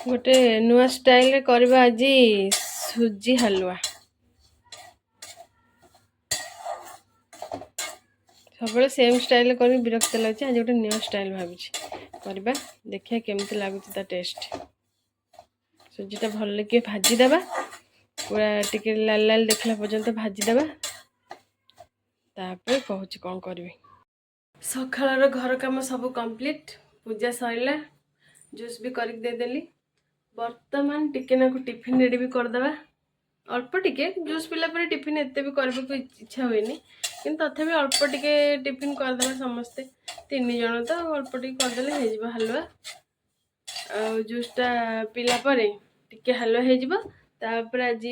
गोटे नुआ स्टाइल करवा आज सुजी हलवा सब सेम स्टाइल कर विरक्त लगे आज गोटे नुआ स्टाइल भावी करवा देखिए केमती लगुच टेस्ट सुजीटा भल लगे भाजीदेवा पूरा टिके लाल लाल देखला पर्यंत भाजीदेवा तापर कहूँ कौन करी सकाळ घर काम सब कंप्लीट पूजा सरला जूस भी करके देदेली बर्तमान टिके ना टिफिन रेडी भी करदे अल्प टिके जूस पिला पर टिफिन एत भी करने इच्छा हुए कि तथापि अल्प टिके टिफिन करदे समस्ते 3 जन तो अल्प टिके करदे हो हलवा जूसटा पिला परे टिके हलवा होपर आज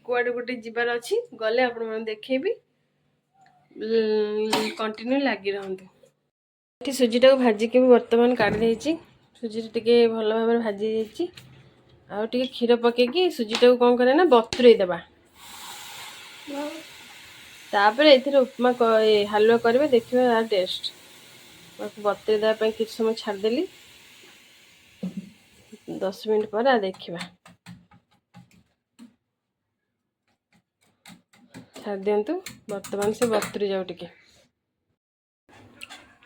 कुआडे गोटे जीवार अच्छी गले आपण देखेबी कंटिन्यू लगी रहतु सुजीटा को भाजिक बर्तमान काढ़ी सुजी टिके भल भाव भाजी आउ टिके क्षीर पकईकि सुजीटा को कौन करे ना बतुरई देबा तापर एथिरे उपमा हलवा करबे देखिबा यार टेस्ट बतुरई देबा किछ समय छाड़देली 10 मिनट पर आ देखिबा छाड़ दियंतु वर्तमान से बतुरी जाऊ टिके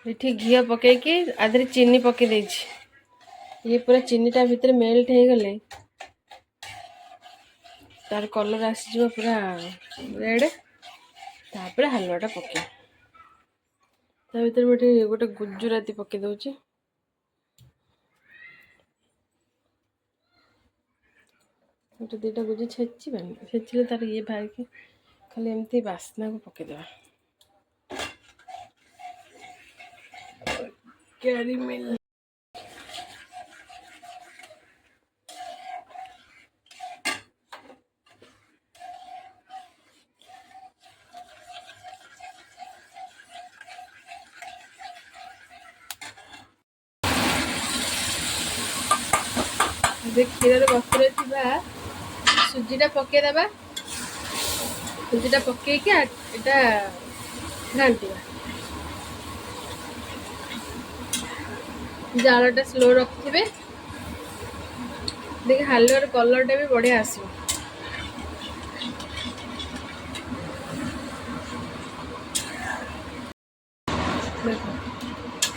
ये घी पकईकि आधे चीनी पकई देछि ये पूरा चीनीटा भितर मेल्ट हो गले तार कलर आसीज पूरा रेड तापर हलवाटा पके ता भीतर गोटे गोटे गुजराती पकई दउची गोटे दुटा गुजी छेचिले तार ये बाहर के खाली एमती बास्ना को पकई देवा कैरेमेल क्षीर बतुरे सुजीटा पकईदेबा सुजीटा पकईकि एटा घांटा जालटा स्लो रखिथे देख हलवार कलरटा भी बढ़िया आसो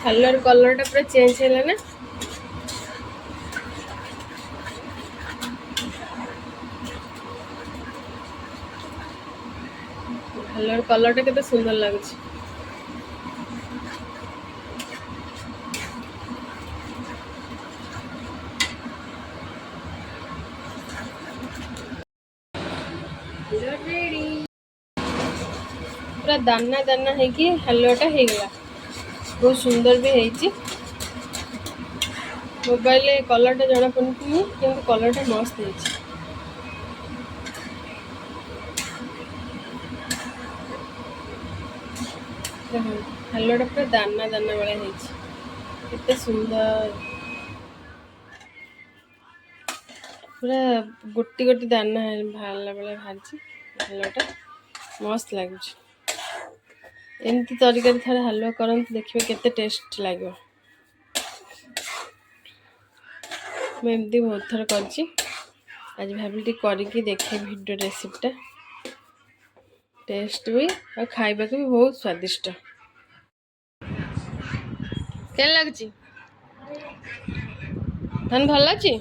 हलवार कलरटा पूरा चेंज है ना हलवार कलरटा केते सुंदर लगुच पूरा दाना दाना है कि हलवाटा हो गला बहुत सुंदर भी है मोबाइल कलरटा जना पड़नी कि कलरटा मस्त है हलवाटा पूरा दाना दाना वाला है सुंदर पूरा गोटी गोटी दाना बाहरला बेला बाहर हलवाटा मस्त लगुच एमती तरीका थे हलवा करते देखिए केते टेस्ट लगे मुझे बहुत थर कर भाविली करके देखे वीडियो रेसिपीटा टेस्ट भी और खाइबा भी बहुत स्वादिष्ट क्या लगुच धन भल अच्छी।